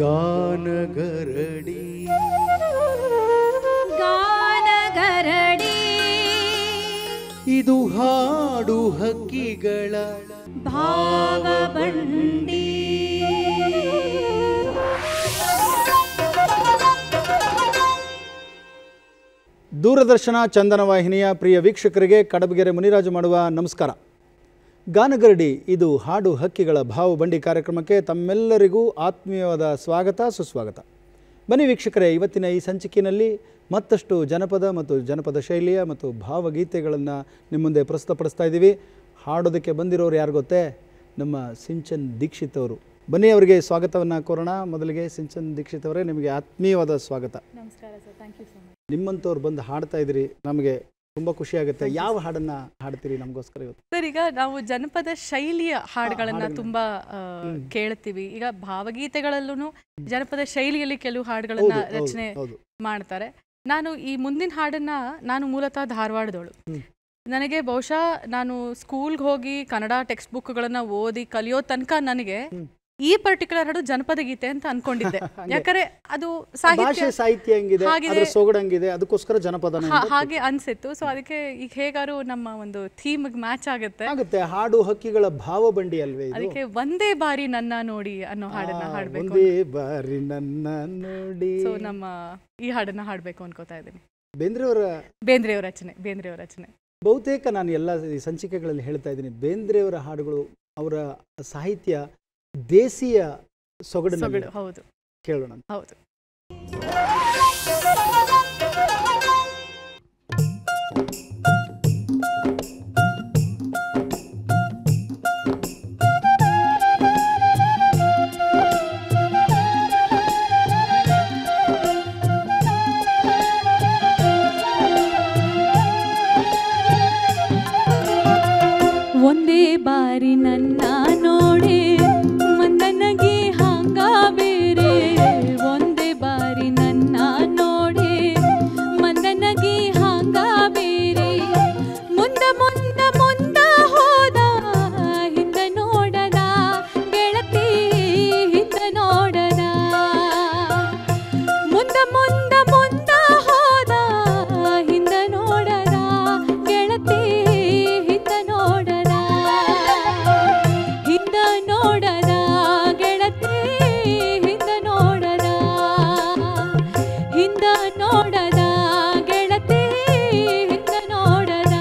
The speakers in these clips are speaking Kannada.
ಗಾನಗರಡಿ ಗಾನಗರಡಿ ಇದು ಹಾಡು ಹಕ್ಕಿಗಳ ಭಾವಬಂಡಿ. ದೂರದರ್ಶನ ಚಂದನ ವಾಹಿನಿಯ ಪ್ರಿಯ ವೀಕ್ಷಕರಿಗೆ ಕಡಬಗೆರೆ ಮುನಿರಾಜು ಮಾಡುವ ನಮಸ್ಕಾರ. ಗಾನಗರಡಿ ಇದು ಹಾಡು ಹಕ್ಕಿಗಳ ಭಾವಬಂಡಿ ಕಾರ್ಯಕ್ರಮಕ್ಕೆ ತಮ್ಮೆಲ್ಲರಿಗೂ ಆತ್ಮೀಯವಾದ ಸ್ವಾಗತ ಸುಸ್ವಾಗತ. ಬನ್ನಿ ವೀಕ್ಷಕರೇ, ಇವತ್ತಿನ ಈ ಸಂಚಿಕೆಯಲ್ಲಿ ಮತ್ತಷ್ಟು ಜನಪದ ಮತ್ತು ಜನಪದ ಶೈಲಿಯ ಮತ್ತು ಭಾವಗೀತೆಗಳನ್ನು ನಿಮ್ಮ ಮುಂದೆ ಪ್ರಸ್ತುತಪಡಿಸ್ತಾ ಇದ್ದೀವಿ. ಹಾಡೋದಕ್ಕೆ ಬಂದಿರೋರು ಯಾರು ಗೊತ್ತೇ? ನಮ್ಮ ಸಿಂಚನ್ ದೀಕ್ಷಿತ್ ಅವರು. ಬನ್ನಿ ಅವರಿಗೆ ಸ್ವಾಗತವನ್ನು ಕೋರೋಣ. ಮೊದಲಿಗೆ ಸಿಂಚನ್ ದೀಕ್ಷಿತ್ ಅವರೇ, ನಿಮಗೆ ಆತ್ಮೀಯವಾದ ಸ್ವಾಗತ. ನಮಸ್ಕಾರ sir, thank you so much. ನಿಮ್ಮಂಥವ್ರು ಬಂದು ಹಾಡ್ತಾ ಇದ್ರಿ, ನಮಗೆ ತುಂಬ ಖುಷಿ ಆಗುತ್ತೆ. ಯಾವ ಹಾಡನ್ನು ಹಾಡ್ತೀರಿ ನಮಗೋಸ್ಕರ ಇವತ್ತು? ಸರ್, ಈಗ ನಾವು ಜನಪದ ಶೈಲಿಯ ಹಾಡುಗಳನ್ನ ತುಂಬಾ ಕೇಳ್ತೀವಿ. ಈಗ ಭಾವಗೀತೆಗಳಲ್ಲೂ ಜನಪದ ಶೈಲಿಯಲ್ಲಿ ಕೆಲವು ಹಾಡುಗಳನ್ನ ರಚನೆ ಮಾಡ್ತಾರೆ. ನಾನು ಈ ಮುಂದಿನ ಹಾಡನ್ನ, ನಾನು ಮೂಲತಃ ಧಾರವಾಡದವಳು. ನನಗೆ ಬಹುಶಃ ನಾನು ಸ್ಕೂಲ್ಗೆ ಹೋಗಿ ಕನ್ನಡ ಟೆಕ್ಸ್ಟ್ ಬುಕ್ಗಳನ್ನ ಓದಿ ಕಲಿಯೋ ತನಕ ನನಗೆ ಈ ಪರ್ಟಿಕ್ಯುಲರ್ ಹಾಡು ಜನಪದ ಗೀತೆ ಅಂತ ಅನ್ಕೊಂಡಿದ್ದೆ. ಯಾಕಂದ್ರೆ ಅದು ಸಾಹಿತ್ಯ ಸೊಗಡಂಗಿದೆ, ಅದಕ್ಕೋಸ್ಕರ ಜನಪದ ಹಾಗೆ ಅನ್ಸಿತ್ತು. ಸೊ ಅದಕ್ಕೆ ಈಗ ಹೇಗಾರು ನಮ್ಮ ಒಂದು ಥೀಮ್ ಮ್ಯಾಚ್ ಆಗುತ್ತೆ. ಹಾಡು ಹಕ್ಕಿಗಳ ಭಾವಬಂಡಿ ಅಲ್ವೇ? ಅದಕ್ಕೆ ಒಂದೇ ಬಾರಿ ನನ್ನ ನೋಡಿ ಅನ್ನೋ ಹಾಡನ್ನ ಹಾಡ್ಬೇಕು. ಒಂದೇ ಬಾರಿ ನನ್ನ ನೋಡಿ. ಸೊ ನಮ್ಮ ಈ ಹಾಡನ್ನ ಹಾಡ್ಬೇಕು ಅನ್ಕೋತಾ ಇದ್ದೀನಿ. ಬೇಂದ್ರೆಯವರ ರಚನೆ. ಬಹುತೇಕ ನಾನು ಎಲ್ಲ ಈ ಸಂಚಿಕೆಗಳಲ್ಲಿ ಹೇಳ್ತಾ ಇದ್ದೀನಿ, ಬೇಂದ್ರೆಯವರ ಹಾಡುಗಳು, ಅವರ ಸಾಹಿತ್ಯ ದೇಸಿಯ ಸೊಗಡು. ಹೌದು, ಕೇಳೋಣ. ಹೌದು. ಒಂದೇ ಬಾರಿ ನನ್ನ ನೋಡಿ ಮಂದನಗಿ ಹಂಗ ಬೇರೆ, ಒಂದೇ ಬಾರಿ ನನ್ನ ನೋಡಿ ಮಂದನಗಿ ಹಂಗ ಬೇರೆ, ಮುಂದ ಮುಂದ ಮುಂದ ಹೋದ ಹಿಂದ ನೋಡದ ಗೆಳತಿ, ಹಿಂದ ನೋಡದ ಮುಂದ ಮುಂದ ಮುಂದ ಹೋದ ಹಿಂದ ನೋಡದ ಗೆಳತಿ, ಹಿಂದ ನೋಡದ ಹಿಂದ ನೋಡದ ಗೆಳತಿ, ಹಿಂದ ನೋಡದ ಹಿಂದ ನೋಡದ ಗೆಳತಿ, ಹಿಂದ ನೋಡದ.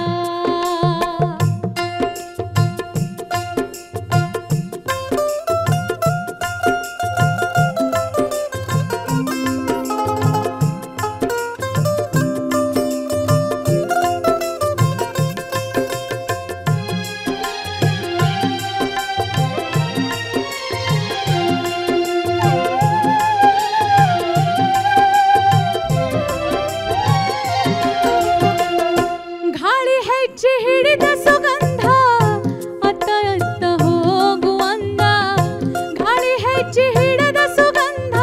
ಗಾಳಿ ಹೆಜ್ಜೆ ಹಿಡಿದ ಸುಗಂಧ ಅತ್ತ ಅತ್ತ ಹೋಗುವಂದ, ಗಾಳಿ ಹೆಜ್ಜೆ ಹಿಡಿದ ಸುಗಂಧ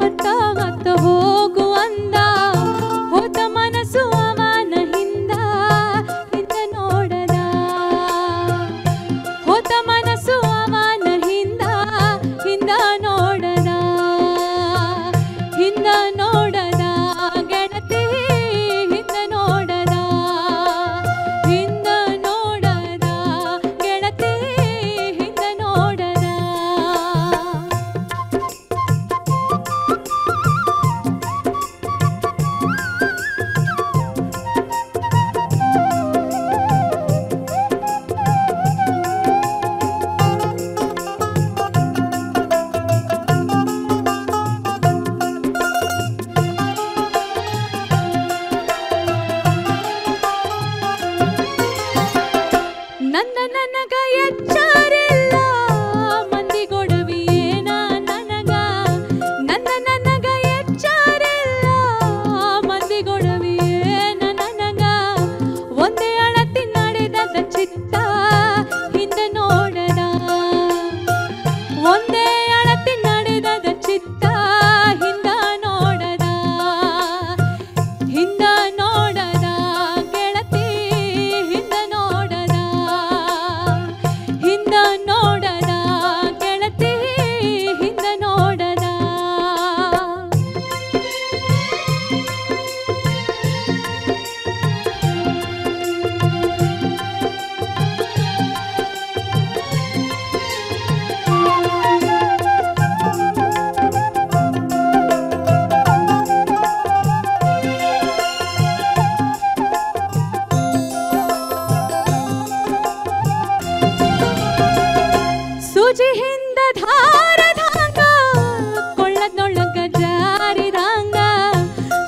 ಅತ್ತ ಅತ್ತ ಹೋಗುವಂದ, ಹೋದ ಮನಸ್ಸು ಅವನ ಹಿಂದ ಹಿಂದ ನೋಡದ, ಹೋದ ಮನಸ್ಸು ಅವನ ಹಿಂದ ಹಿಂದ ನೋಡದ, ಹಿಂದ ನೋಡದ ಗೆಳತಿ, ಹಿಂದ ನೋಡದ ಹಿಂದ ನೋಡದ ಗೆಳತಿ, ಹಿಂದ ನೋಡದ. ನನ್ನ ನನಗ ಎಚ್ಚರಿಲ್ಲ ಮಂದಿಗೊಡವಿಯೇನ ನನಗ, ನನ್ನ ನನಗ ಎಚ್ಚರಿಲ್ಲ ಮಂದಿಗೊಡವಿಯೇನ ನನಗ, ಒಂದೇ ಅಳತಿ ನಡೆದ ಚಿತ್ತ ಹಿಂದ ನೋಡದ, ಒಂದೇ ಅಳತಿ ನಡೆದ ಚಿತ್ತ ಹಿಂದ ನೋಡದ, ಹಿಂದ ನೋಡದ ಗೆಳತಿ, ಹಿಂದ ನೋಡದ ಹಿಂದ ಧಾರದಾಂಗ ಕೊಳ್ಳದೊಳಗ ಜಾರಿದಾಂಗ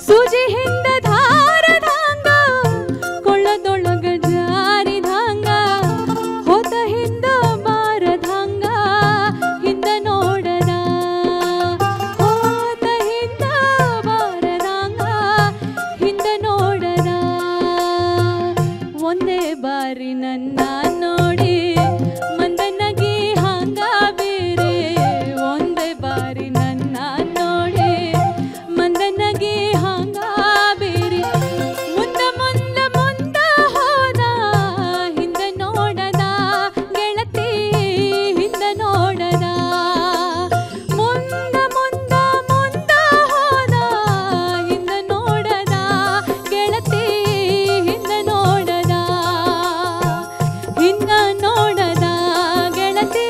ಸೂಜಿ ಹಿಂದ ಧಾರದಾಂಗ ಕೊಳ್ಳದೊಳಗ ಜಾರಿದಾಂಗ ಹೋದ ಹಿಂದ ಬಾರದಾಂಗ ಹಿಂದ ನೋಡದ ಹೋದ ಹಿಂದ ಬಾರದಾಂಗ ಹಿಂದ ನೋಡದ ಒಂದೇ ಬಾರಿ ನನ್ನ ನೋಡಿ ಮಂದನಗಿ ಹಂಗ ಬೇರೆ ಒಂದೇ ಬಾರಿ ನನ್ನ ನೋಡಿ ಮಂದನಗಿ ಹಂಗ ಬೇರೆ ಮುಂದ ಮುಂದ ಮುಂದ ಹೋದ ಹಿಂದ ನೋಡದ ಗೆಳತಿ ಹಿಂದ ನೋಡದ ಮುಂದ ಮುಂದ ಮುಂದ ಹೋದ ಹಿಂದ ನೋಡದ ಗೆಳತಿ ಹಿಂದ ನೋಡದ ಹಿಂದ ನೋಡದ ಗೆಳತಿ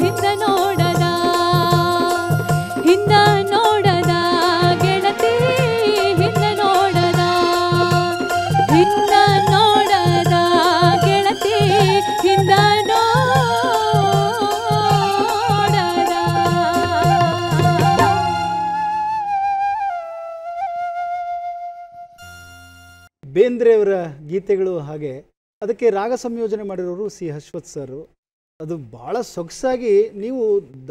ಹಿಂದ ನೋಡದ ಹಿಂದ ನೋಡದ ಗೆಳತಿ ಹಿಂದ ನೋಡದ ಹಿಂದ ನೋಡದ ಗೆಳತಿ ಹಿಂದ ನೋಡದ. ಬೇಂದ್ರೆಯವರ ಗೀತೆಗಳು ಹಾಗೆ ಅದಕ್ಕೆ ರಾಗ ಸಂಯೋಜನೆ ಮಾಡಿರೋರು ಸಿ ಅಶ್ವಥ್ ಸರ್. ಅದು ಭಾಳ ಸೊಗಸಾಗಿ, ನೀವು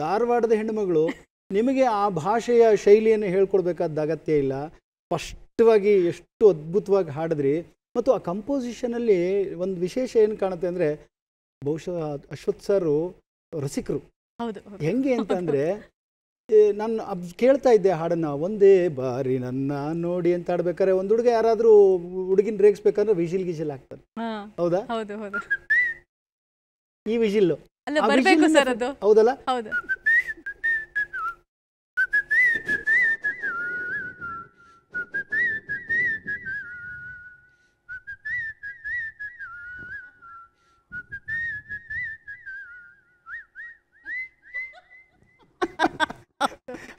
ಧಾರವಾಡದ ಹೆಣ್ಣುಮಗಳು, ನಿಮಗೆ ಆ ಭಾಷೆಯ ಶೈಲಿಯನ್ನು ಹೇಳ್ಕೊಡ್ಬೇಕಾದ ಅಗತ್ಯ ಇಲ್ಲ. ಸ್ಪಷ್ಟವಾಗಿ ಎಷ್ಟು ಅದ್ಭುತವಾಗಿ ಹಾಡಿದ್ರಿ. ಮತ್ತು ಆ ಕಂಪೋಸಿಷನಲ್ಲಿ ಒಂದು ವಿಶೇಷ ಏನು ಕಾಣುತ್ತೆ ಅಂದರೆ, ಬಹುಶಃ ಅಶ್ವಥ್ ಸರು ರಸಿಕರು. ಹೌದು ಹೆಂಗೆ ಅಂತಂದರೆ, ನಾನು ಕೇಳ್ತಾ ಇದ್ದೆ ಹಾಡನ್ನು, ಒಂದೇ ಬಾರಿ ನನ್ನ ನೋಡಿ ಅಂತ ಆಡ್ಬೇಕಾದ್ರೆ ಒಂದು ಹುಡುಗ ಯಾರಾದರೂ ಹುಡುಗಿನ ರೇಗಿಸ್ಬೇಕಂದ್ರೆ ವಿಜಿಲ್ ಗಿಜಿಲ್ ಹಾಕ್ತಾರೆ. ಹೌದಾ? ಹೌದು ಹೌದು ಈ ವಿಜಿಲ್ಲು ಅಲ್ಲ ಬರ್ಬೇಕು ಸರ್ ಅದು. ಹೌದಲ್ಲ? ಹೌದು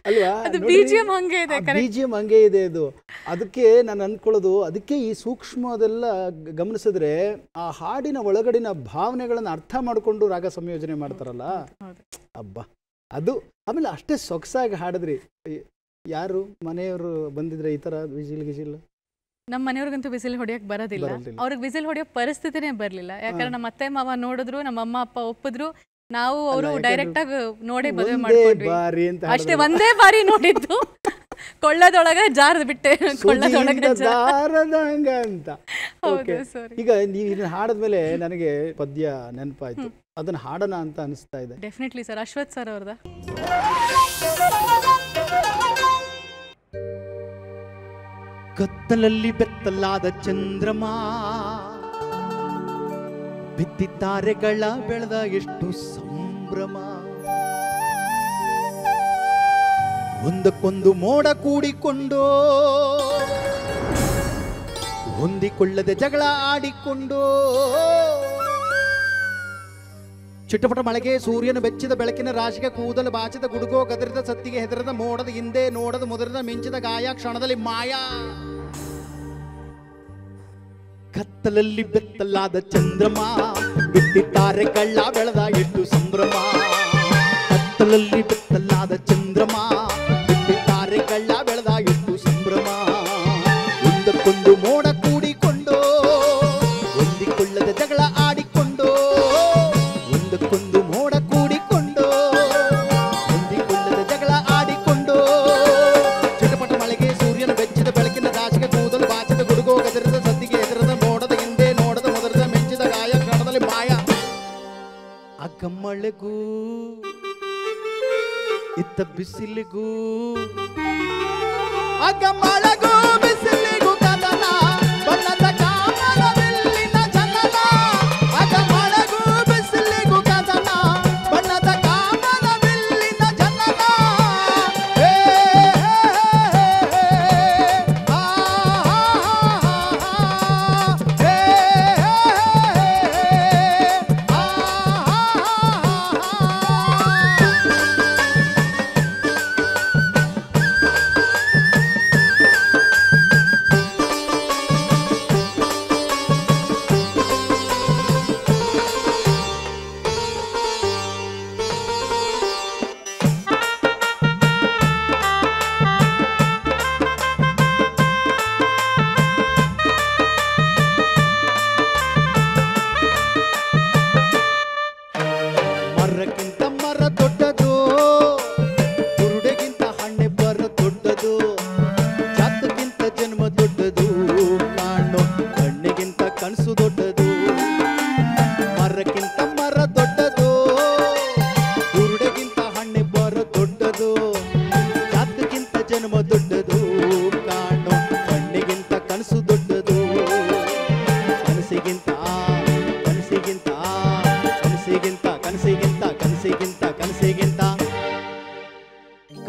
ಅಲ್ವಾ? ಅದು BGM ಹಂಗೆ ಇದೆ, BGM ಹಂಗೆ ಇದೆ. ಅದು ಅದಕ್ಕೆ ನಾನು ಅಂದ್ಕೊಳ್ಳೋದು, ಅದಕ್ಕೆ ಈ ಸೂಕ್ಷ್ಮದೆಲ್ಲ ಗಮನಿಸಿದ್ರೆ ಆ ಹಾಡಿನ ಒಳಗಡಿನ ಭಾವನೆಗಳನ್ನು ಅರ್ಥ ಮಾಡಿಕೊಂಡು ರಾಗ ಸಂಯೋಜನೆ ಮಾಡ್ತಾರಲ್ಲ, ಅಬ್ಬಾ ಅದು. ಆಮೇಲೆ ಅಷ್ಟೇ ಸೊಗಸಾಗಿ ಹಾಡಿದ್ರಿ. ಯಾರು ಮನೆಯವರು ಬಂದಿದ್ರೆ ಈ ಥರ ವಿಜಿಲ್ ಗಿಜಿಲ್? ನಮ್ಮ ಮನೆಯವ್ರಿಗಂತೂ ವಿಸಿಲ್ ಹೊಡಿಯಕ್ಕೆ ಬರೋದಿಲ್ಲ. ಅವ್ರಿಗೆ ವಿಸಿಲ್ ಹೊಡಿಯೋ ಪರಿಸ್ಥಿತಿನೇ ಬರಲಿಲ್ಲ. ಯಾಕಂದ್ರೆ ನಮ್ಮ ಅತ್ತೆ ಮಾವ ನೋಡಿದ್ರು, ನಮ್ಮ ಅಮ್ಮ ಅಪ್ಪ ಒಪ್ಪಿದ್ರು, ನಾವು ಅವರು ಡೈರೆಕ್ಟ್ ಆಗಿ ನೋಡಿ ಮದುವೆ ಮಾಡ್ಕೊಂಡ್ವಿ. ಅಷ್ಟೇ, ಒಂದೇ ಬಾರಿ ನೋಡಿದ್ದು. ಕೊಳ್ಳದೊಳಗ ಜಾರದ್ ಬಿಟ್ಟೆ, ಕೊಳ್ಳದೊಳಗ ಜಾರದಂಗ ಅಂತ. ಹೌದು ಸರ್. ಈಗ ನೀವು ಇದನ್ನ ಹಾಡಿದ್ಮೇಲೆ ನನಗೆ ಪದ್ಯ ನೆನಪಾಯ್ತು, ಅದನ್ನ ಹಾಡೋಣ ಅಂತ ಅನಿಸ್ತಾ ಇದೆ. Definitely sir. ಅಶ್ವಥ್ ಸರ್ ಅವ್ರದ. ಕತ್ತಲಲ್ಲಿ ಬೆತ್ತಲಾದ ಚಂದ್ರಮ ಬಿತ್ತಿತ್ತಾರೆಗಳ ಬೆಳೆದ ಎಷ್ಟು ಸಂಭ್ರಮ, ಒಂದಕ್ಕೊಂದು ಮೋಡ ಕೂಡಿಕೊಂಡು ಹೊಂದಿಕೊಳ್ಳದೆ ಜಗಳ ಆಡಿಕೊಂಡು, ಚಿಟಪಟ ಮಳೆಗೆ ಸೂರ್ಯನ ಬೆಚ್ಚಿದ ಬೆಳಕಿನ ರಾಶಿಗೆ ಕೂದಲು ಬಾಚಿದ ಗುಡುಗೋ ಗದರಿದ ಸತ್ತಿಗೆ ಹೆದರದ ಮೋಡದ ಹಿಂದೆ ನೋಡದ ಮುದರದ ಮಿಂಚಿದ ಗಾಯ ಕ್ಷಣದಲ್ಲಿ ಮಾಯಾ. ಕತ್ತಲಲ್ಲಿ ಬೆತ್ತಲಾದ ಚಂದ್ರಮ ಬಿತ್ತಿದ್ದಾರೆ ಕಳ್ಳ ಬೆಳೆದ ಎಷ್ಟು ಸಂಭ್ರಮ, ಕತ್ತಲಲ್ಲಿ ಬೆತ್ತಲಾದ ಚಂದ್ರಮ ಬಿತ್ತಿದ್ದಾರೆ ಕಳ್ಳ ಬೆಳೆದ ಎಷ್ಟು ಸಂಭ್ರಮ, ಒಂದಕ್ಕೊಂದು ಮೋಡ ಕೂಡಿಕೊಂಡು ಹೊಂದಿಕೊಳ್ಳದ ಜಗಳ ಆಡಿಕೊಂಡು, ಒಂದಕ್ಕೊಂದು ಮೋಡ ಕೂಡಿಕೊಂಡು ಹೊಂದಿಕೊಳ್ಳದ ಜಗಳ ಆಡಿಕೊಂಡು, ಚಿಟಪಟ ಮಳೆಗೆ ಸೂರ್ಯನ ಬೆಚ್ಚಿದ ಬೆಳಕಿನ ರಾಶಿಗೆ ಕೂದಲು ಬಾಚಿದ ಗುಡುಗೋ ಗದರಿದ ಸದ್ದಿಗೆ ಹೆದರದ ಮೋಡದ ಹಿಂದೆ ನೋಡದ ಮೊದರದ ಮೆಂಚಿದ ಗಾಯ ಕ್ಷಣದಲ್ಲಿ ಮಾಯ. ಅಗ್ಗ ಮಳೆಗೂ ಇತ್ತ ಬಿಸಿಲಿಗೂ, ಅಗ್ಗ ಮಳೆಗೂ ಬಿಸಿಲಿಗೂ ಕದನ ಬಣ್ಣದ ಕಾಮನವಿಲ್ಲಿನ ಜನನ, ಅಗ್ಗ ಮಳೆಗೂ ಬಿಸಿಲಿಗೂ ಕದನ ಬಣ್ಣದ ಕಾಮನವಿಲ್ಲಿನ ಜನನ. ಹೇ ಆ ಹೇ ಆ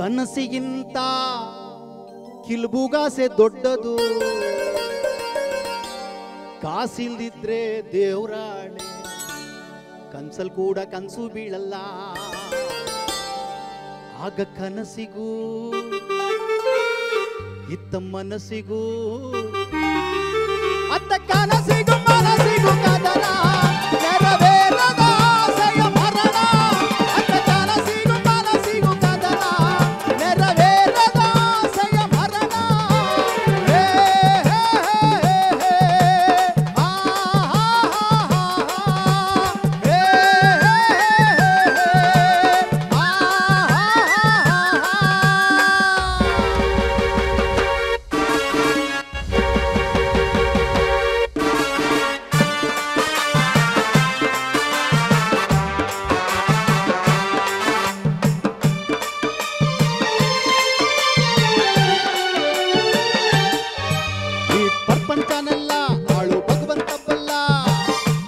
ಕನಸಿಗಿಂತ ಕಿಲ್ಬುಗಾಸೆ ದೊಡ್ಡದು, ಕಾಸಿಲ್ದಿದ್ರೆ ದೇವ್ರಾಳೆ, ಕನ್ಸಲ್ ಕೂಡ ಕನ್ಸು ಬೀಳಲ್ಲ. ಆಗ ಕನಸಿಗೂ ಇತ್ತ ಮನಸ್ಸಿಗೂ, ಅತ್ತ ಕನಸಿಗೂ ಮನಸ್ಸಿಗೂ ಕದನ, ನೆರವೇರದ ಆಸೆಯ ಮರಣ. ಅತ್ತ ಕನಸಿಗೂ ಮನಸ್ಸಿಗೂ ಕದನ, ನೆರವೇರದ ಆಸೆಯ ಮರಣ. ಹೇ ಹೇ ಹೇ ಹೇ ಆ ಹೇ ಪ್ರಪಂಚನೆಲ್ಲ ಆಳು ಭಗವಂತ ಬಲ್ಲ,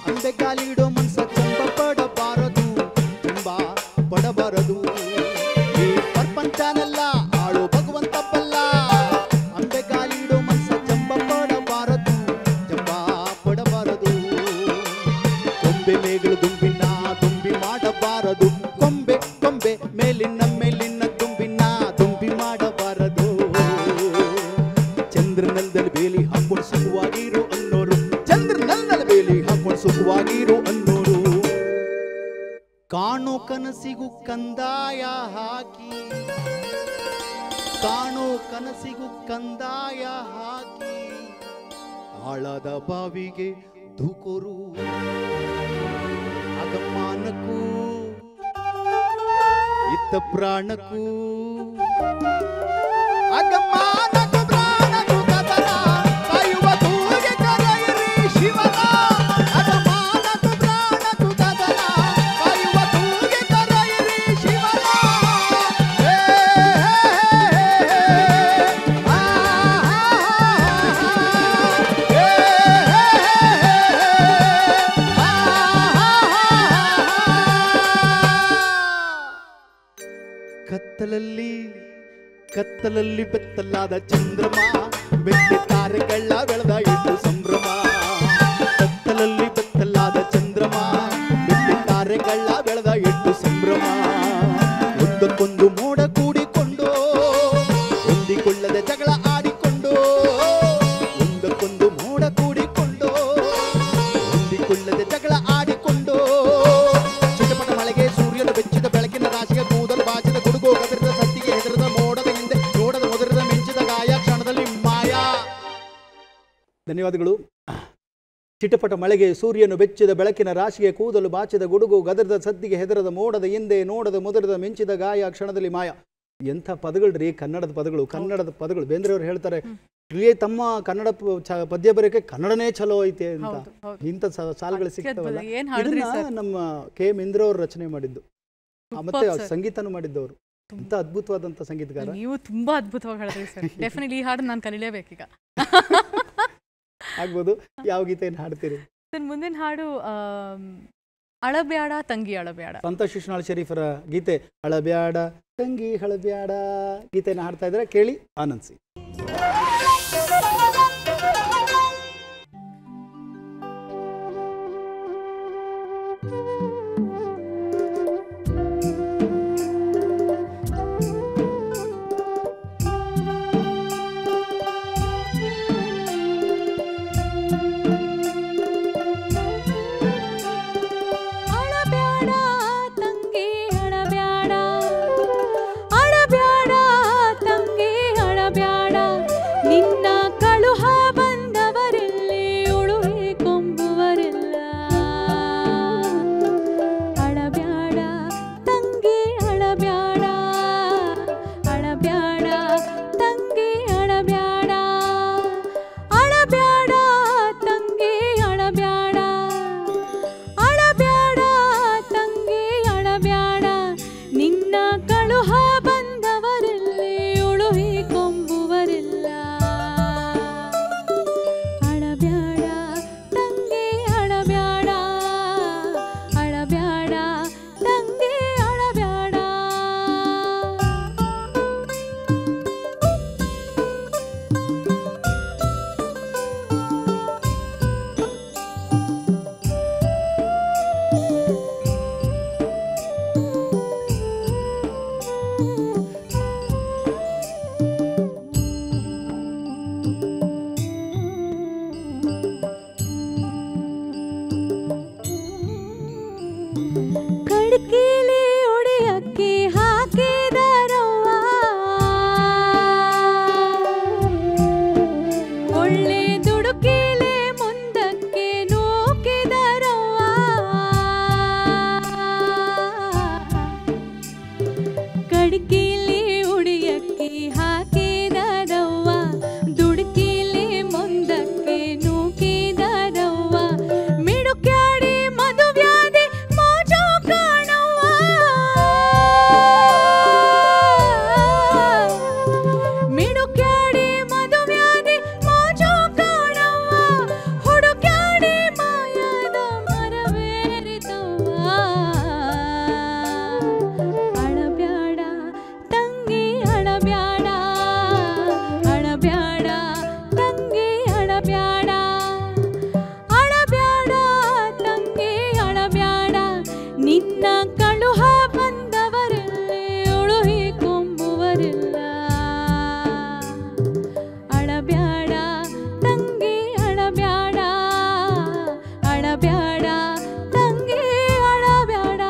ಅಂಬೆಗಾಲಿಡೋ ಮನ್ಸ ಚೆಂಬ ಪಡಬಾರದು, ಚೆಂಬ ಪಡಬಾರದು. ಈ ಪ್ರಪಂಚನೆಲ್ಲ ಆಳು ಭಗವಂತ ಬಲ್ಲ, ಅಂಬೆಗಾಲಿಡೋ ಮನ್ಸ ಚೆಂಬ ಪಡಬಾರದು, ಚೆಂಬ ಪಡಬಾರದು. ಕೊಂಬೆ ಮೇಗಳು ದುಂಬಿನ ದುಂಬಿ ಮಾಡಬಾರದು, ಕೊಂಬೆ ಕೊಂಬೆ ಮೇಲಿನ ಮೇಲಿನ ದುಂಬಿನ ದುಂಬಿ ಮಾಡಬಾರದು. ಚಂದ್ರನಲ್ದಲ್ಲಿ ಬೇಲಿ ಹಾಕೊಂಡು ಸುಖವಾಗಿರು ಅನ್ನೋರು, ಚಂದ್ರನಲ್ದಲ್ಲಿ ಬೇಲಿ ಹಾಕೊಂಡು ಸುಖವಾಗಿರು ಅನ್ನೋರು. ಕಾಣೋ ಕನಸಿಗೂ ಕಂದಾಯ ಹಾಕಿ, ಕಾಣೋ ಕನಸಿಗೂ ಕಂದಾಯ ಹಾಕಿ, ಆಳದ ಬಾವಿಗೆ ಧೂಕೋರು. ಅಗಮಾನಕ್ಕೂ ಇತ್ತ ಪ್ರಾಣಕ್ಕೂ, ಅಗಮಾನಕ್ಕೂ ಪ್ರಾಣಕ್ಕೂ ಕದನ, ಕಾಯುವ ತೂಗೆ ಕರೆಯಿರಿ ಶಿವನ. ಅಗಮಾನಕ್ಕೂ ಪ್ರಾಣಕ್ಕೂ ಕದನ, ಕಾಯುವ ತೂಗೆ ಕರೆಯಿರಿ ಶಿವನ. ಹೇ ಹೇ ಆ ಹೇ ಕತ್ತಲಲ್ಲಿ ಕತ್ತಲಲ್ಲಿ ಬೆತ್ತಲಾದ ಚಂದ್ರಮ, ಬೆಟ್ಟ ತಾರೆಗಳ ಬೆಳೆದ ಇಟ್ಟು ಸಂಭ್ರಮ. ಕತ್ತಲಲ್ಲಿ ಬೆತ್ತಲಾದ ಚಂದ್ರಮ, ಬೆಟ್ಟ ತಾರೆಗಳ ಬೆಳೆದ ಇಟ್ಟು ಸಂಭ್ರಮ. ಒಂದಕ್ಕೊಂದು ಮೋಡ ಕೂಡಿಕೊಂಡು, ಹೊಂದಿಕೊಳ್ಳದೆ ಜಗಳ ಆಡಿಕೊಂಡು, ಒಂದಕ್ಕೊಂದು ಮೋಡ ಕೂಡಿಕೊಂಡು, ಹೊಂದಿಕೊಳ್ಳದೆ ಜಗಳ ಆಡಿಕೊಂಡು. ಚಿಟಪಟ ಮಳೆಗೆ ಸೂರ್ಯನು ಬೆಚ್ಚಿದ ಬೆಳಕಿನ ರಾಶಿಗೆ ಕೂದಲು ಬಾಚಿದ ಗುಡುಗು ಗದರಿದ ಸತ್ತಿಗೆ ಹೆದರದ ಮೋಡದ ಹಿಂದೆ ನೋಡದ ಮುದರಿದ ಮಿಂಚಿದ ಗಾಯ ಕ್ಷಣದಲ್ಲಿ ಮಾಯ. ಧನ್ಯವಾದಗಳು. ಚಿಟಪಟ ಮಳೆಗೆ ಸೂರ್ಯನು ಬೆಚ್ಚಿದ ಬೆಳಕಿನ ರಾಶಿಗೆ ಕೂದಲು ಬಾಚಿದ ಗುಡುಗು ಗದರಿದ ಸತ್ತಿಗೆ ಹೆದರದ ಮೋಡದ ಹಿಂದೆ ನೋಡದ ಮುದರಿದ ಮಿಂಚಿದ ಗಾಯ ಕ್ಷಣದಲ್ಲಿ ಮಾಯ. ಎಂಥ ಪದಗಳ್ರಿ ಕನ್ನಡದ ಪದಗಳು, ಕನ್ನಡದ ಪದಗಳು. ಬೇಂದ್ರೆಯವರು ಹೇಳ್ತಾರೆ, ಇಲ್ಲಿ ತಮ್ಮ ಕನ್ನಡ ಪದ್ಯ ಬರೆಯಕ್ಕೆ ಕನ್ನಡನೇ ಚಲೋ ಐತೆ ಅಂತ. ಇಂಥ ಸಾಲುಗಳು ಸಿಗ್ತಾವಲ್ಲ, ಇದನ್ನ ನಮ್ಮ ಕೆ ಎಂ ಇಂದ್ರವ್ರು ರಚನೆ ಮಾಡಿದ್ದು, ಮತ್ತೆ ಸಂಗೀತನೂ ಮಾಡಿದ್ದವರು. ಇಂಥ ಅದ್ಭುತವಾದಂಥ ಸಂಗೀತಗಾರ. ನೀವು ತುಂಬಾ ಅದ್ಭುತವಾಗಿ ಹೇಳಿದ್ರಿ ಸರ್. ಡೆಫಿನೆಟ್ಲಿ ಈ ಹಾಡು ನಾನು ಕಲಿಲೇಬೇಕೀಗ. ಆಗ್ಬೋದು. ಯಾವ ಗೀತೆಯನ್ನು ಹಾಡ್ತೀರಿ ಸರ್? ಮುಂದಿನ ಹಾಡು ಅಳಬ್ಯಾಡ ತಂಗಿ ಅಳಬ್ಯಾಡ, ಸಂತ ಶಿಶುನಾಳ್ ಶರೀಫರ ಗೀತೆ ಅಳಬ್ಯಾಡ ತಂಗಿ ಹಳಬ್ಯಾಡ ಗೀತೆಯನ್ನು ಹಾಡ್ತಾ ಇದ್ದಾರೆ, ಕೇಳಿ ಆನಂದಿಸಿ. ಕಡ್ಕಿಲಿ ಉಡಿಯಕ್ಕಿ ಹಾಕಿದರವ್ವ ಒಳ್ಳೆ ದುಡುಕಿಲೆ ಮುಂದಕ್ಕೆ ನೂಕಿದರವ್ವ ಕಡ್ಕಿಲಿ ಉಡಿಯಕ್ಕಿ ಹಾಕಿದರವ್ವ ದುಡುಕಿಲೆ ಮುಂದಕ್ಕೆ ನೂಕಿದರವ್ವ ಮಿಡುಕ್ಯಾಡಿ ಮಧುವ್ಯಾಧಿ ಮೋಜು ಕಾಣವ್ವ ಮಿಡುಕ್ಯಾಡಿ ಮಧುವ್ಯಾಧಿ ಮೋಜು ಕಾಣವ್ವ ಹುಡುಕ್ಯಾಡಿ ಮಾಯದ ಮರವೇರಿತವ್ವ ಅಳಬ್ಯಾಡ ತಂಗಿ ಅಳಬ್ಯಾಡ ಅಳಬ್ಯಾಡ ತಂಗಿ ಅಳಬ್ಯಾಡ ಅಳಬ್ಯಾಡ ತಂಗಿ ಅಳಬ್ಯಾಡ ನಿನ್ನ ಕಳುಹ ಬಂದವರಲ್ಲಿ ಉಳುಹಿ ಕೊಂಬುವರಿಲ್ಲ ಅಳಬ್ಯಾಡ ತಂಗಿ ಅಳಬ್ಯಾಡ ಅಳಬ್ಯಾಡ ತಂಗಿ ಅಳಬ್ಯಾಡ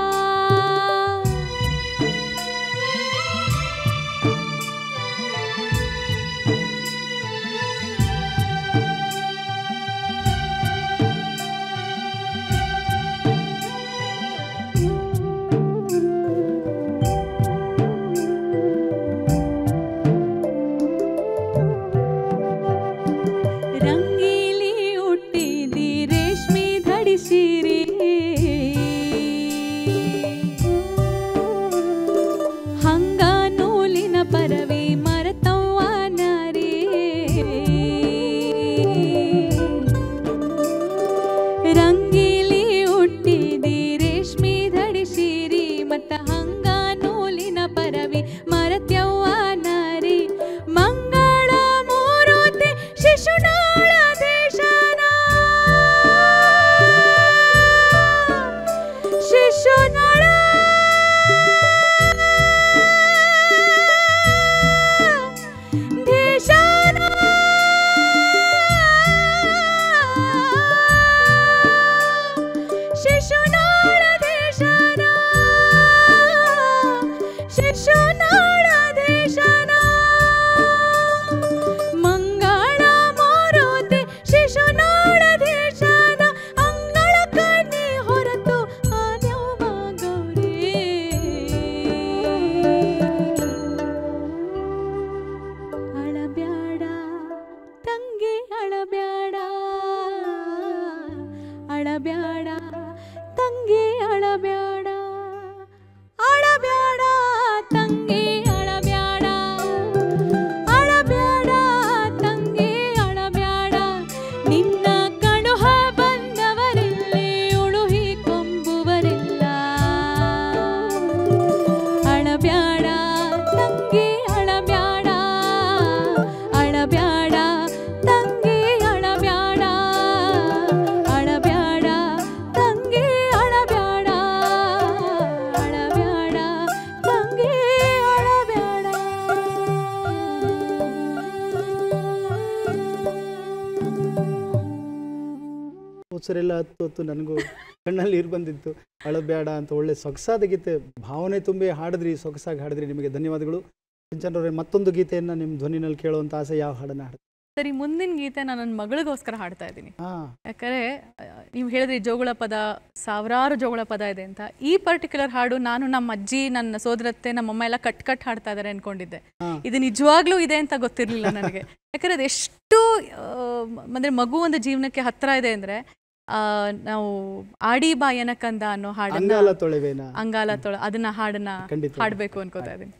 ರಂಗೀಲಿ ಹುಟ್ಟಿದಿ ರೇಷ್ಮಿ ಧಡಿಸಿರಿ ಹಂಗ ನೂಲಿನ ಪರವಿ ಮರತವ್ವ ನಾರಿ ರಂಗೀಲಿ ಹುಟ್ಟಿದಿ ರೇಷ್ಮಿ ಧಡಿಸಿರಿ ಮತ್ತ ಹಂಗ ನೂಲಿನ ಪರವಿ ಮರತ್ಯವ್ವ ನಾರಿ ಮಂಗಳ ಮೂರುತಿ ಶಿಶುನಾಳ ದೇಶನ ಶಿಶುನಾಳ ದೇಶನ ಶಿಶುನಾಳ ದೇಶನ ಶಿಶುನಾಳ ದೇಶನ ಮಂಗಳ ಮೂರುತಿ ಶಿಶುನಾಳ ದೇಶನ ಅಂಗಳ ಕನ್ನಿ ಹೊರತು ಆದ್ಯವ್ವ ಗೌರಿ ಅಳಬ್ಯಾಡ ತಂಗಿ ಅಳಬ್ಯಾಡ ಅಳಬ್ಯಾಡ ತಂಗಿ ಅಳಬ್ಯಾಡ ಅಳಬ್ಯಾಡ ತಂಗಿ ಅಳಬ್ಯಾಡ ಅಳಬ್ಯಾಡ ತಂಗಿ ಅಳಬ್ಯಾಡ ನಿನ್ನ ಕಳುಹ ಬಂದವರಿಲ್ಲಿ ಉಳುಹಿ ಕೊಂಬುವರಿಲ್ಲ ಅಳಬ್ಯಾಡ ತಂಗಿ ಅಳಬ್ಯಾಡ ಅಳಬ್ಯಾಡ ತಂಗಿ ಅಳಬ್ಯಾಡ ಅಳಬ್ಯಾಡ ತಂಗಿ ಅಳಬ್ಯಾಡ ಅಳಬ್ಯಾಡ ತಂಗಿ ಅಳಬ್ಯಾಡ ಉಸಿರೆಲ್ಲ ಹತ್ತು ಹೊತ್ತು ನನಗೂ ಕಣ್ಣಲ್ಲಿ ನೀರು ಬಂದಿತ್ತು. ಅಳಬೇಡ ಅಂತ ಒಳ್ಳೆ ಸೊಗಸಾದ ಗೀತೆ, ಭಾವನೆ ತುಂಬಿ ಹಾಡಿದ್ರಿ, ಸೊಗಸಾಗಿ ಹಾಡಿದ್ರಿ. ನಿಮಗೆ ಧನ್ಯವಾದಗಳು. ಸಿಂಚನರವರೇ, ಮತ್ತೊಂದು ಗೀತೆಯನ್ನು ನಿಮ್ಮ ಧ್ವನಿನಲ್ಲಿ ಕೇಳುವಂಥ ಆಸೆ, ಯಾವ ಹಾಡನ್ನು ಹಾಡ್ತೀರಿ? ಸರಿ, ಮುಂದಿನ ಗೀತೆ ನಾನು ನನ್ನ ಮಗಳಿಗೋಸ್ಕರ ಹಾಡ್ತಾ ಇದ್ದೀನಿ. ಯಾಕಂದರೆ ನೀವು ಹೇಳಿದ್ರಿ ಜೋಗುಳ ಪದ, ಸಾವಿರಾರು ಜೋಗುಳ ಪದ ಇದೆ ಅಂತ. ಈ ಪರ್ಟಿಕ್ಯುಲರ್ ಹಾಡು ನಾನು ನಮ್ಮ ಅಜ್ಜಿ, ನನ್ನ ಸೋದರತ್ತೆ, ನಮ್ಮಮ್ಮ ಎಲ್ಲ ಕಟ್ ಹಾಡ್ತಾ ಇದ್ದಾರೆ ಅನ್ಕೊಂಡಿದ್ದೆ. ಇದು ನಿಜವಾಗ್ಲೂ ಇದೆ ಅಂತ ಗೊತ್ತಿರಲಿಲ್ಲ ನನಗೆ. ಯಾಕಂದರೆ ಅದೆಷ್ಟು ಅಂದರೆ ಮಗು ಒಂದು ಜೀವನಕ್ಕೆ ಹತ್ತಿರ ಇದೆ ಅಂದರೆ, ನಾವು ಆಡಿ ಬಾ ಏನಕಂದ ಅನ್ನೋ ಹಾಡನ್ನ, ಅಂಗಾಲ ತೊಳೆ, ಅದನ್ನ ಹಾಡನ್ನ ಹಾಡಬೇಕು ಅನ್ಕೋತಾ ಇದ್ದೀನಿ.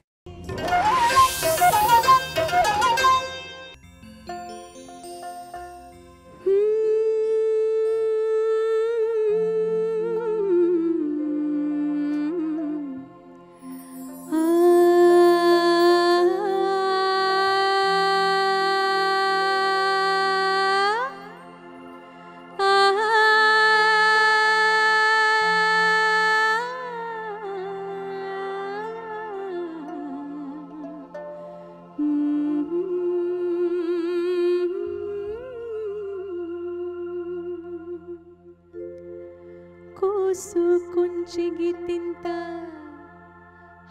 ಕುಂಚಿಗಿ ತಿಂತ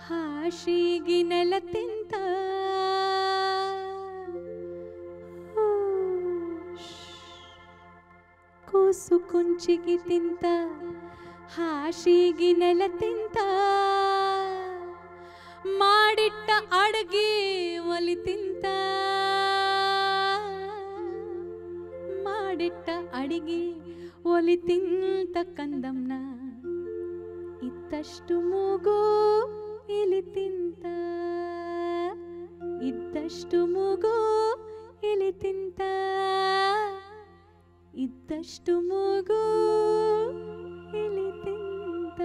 ಹಾಶಿಗಿ ನೆಲ ತಿಂತ ಕೂಸು ಕುಂಚಿಗಿ ತಿಂತ ಹಾಶಿಗಿ ನೆಲ ತಿಂತ ಮಾಡಿಟ್ಟ ಅಡಗಿ ಒಲಿ ತಿಂತ ಮಾಡಿಟ್ಟ ಅಡಿಗೆ ಒಲಿ ತಿಂತ ಕಂದಮ್ನ ಇದ್ದಷ್ಟು ಮೂಗು ಇಲಿ ತಿಂತ ಇದ್ದಷ್ಟು ಮೂಗು ಇಲಿ ತಿಂತ ಇದ್ದಷ್ಟು ಮೂಗು ಇಲಿ ತಿಂತ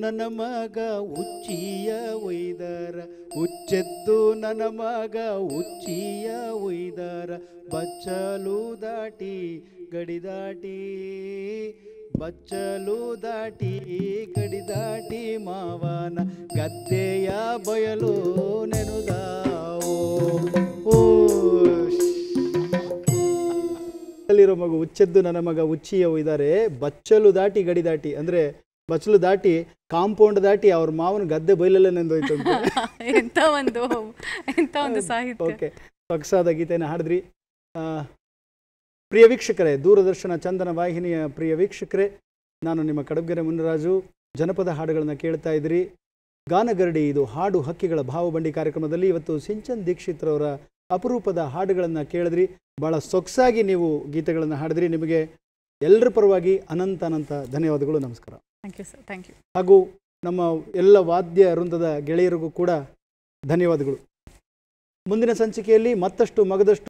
ನನ್ನ ಮಗ ಉಚ್ಚಿಯ ಒಯ್ದರ, ಹುಚ್ಚೆದ್ದು ನನ್ನ ಮಗ ಉಚ್ಚಿಯ ಒಯ್ದರ, ಬಚ್ಚಲು ದಾಟಿ ಗಡಿ ದಾಟಿ, ಬಚ್ಚಲು ದಾಟಿ ಗಡಿ ದಾಟಿ ಮಾವನ ಗದ್ದೆಯ ಬಯಲು ನೆನುದಾವೋ. ಓ ಅಲ್ಲಿರೋ ಮಗು ಉಚ್ಚೆದ್ದು ನನ್ನ ಮಗ ಉಚ್ಚಿಯ ಒಯ್ದಾರೆ, ಬಚ್ಚಲು ದಾಟಿ ಗಡಿ ದಾಟಿ ಅಂದರೆ ಬಚ್ಚಲು ದಾಟಿ ಕಾಂಪೌಂಡ್ ದಾಟಿ ಅವ್ರ ಮಾವನ ಗದ್ದೆ ಬಯಲಲ್ಲೇ ನೆಂದೋಯ್ತು ಅಂತ. ಎಂತ ಒಂದು ಸಾಹಿತ್ಯ. ಓಕೆ, ಸೊಗಸಾದ ಗೀತೆಯನ್ನು ಹಾಡಿದ್ರಿ. ಪ್ರಿಯ ವೀಕ್ಷಕರೇ, ದೂರದರ್ಶನ ಚಂದನ ವಾಹಿನಿಯ ಪ್ರಿಯ ವೀಕ್ಷಕರೇ, ನಾನು ನಿಮ್ಮ ಕಡಬಗೆರೆ ಮುನಿರಾಜು. ಜನಪದ ಹಾಡುಗಳನ್ನು ಕೇಳ್ತಾ ಇದ್ದೀರಿ. ಗಾನಗರಡಿ, ಇದು ಹಾಡು ಹಕ್ಕಿಗಳ ಭಾವಬಂಡಿ ಕಾರ್ಯಕ್ರಮದಲ್ಲಿ ಇವತ್ತು ಸಿಂಚನ್ ದೀಕ್ಷಿತ್ರವರ ಅಪರೂಪದ ಹಾಡುಗಳನ್ನು ಕೇಳಿದ್ರಿ. ಭಾಳ ಸೊಗಸಾಗಿ ನೀವು ಗೀತೆಗಳನ್ನು ಹಾಡಿದ್ರಿ. ನಿಮಗೆ ಎಲ್ಲರ ಪರವಾಗಿ ಅನಂತ ಅನಂತ ಧನ್ಯವಾದಗಳು. ನಮಸ್ಕಾರ. Thank you sir, thank you. ಹಾಗೂ ನಮ್ಮ ಎಲ್ಲ ವಾದ್ಯ ವೃಂದದ ಗೆಳೆಯರಿಗೂ ಕೂಡ ಧನ್ಯವಾದಗಳು. ಮುಂದಿನ ಸಂಚಿಕೆಯಲ್ಲಿ ಮತ್ತಷ್ಟು ಮಗದಷ್ಟು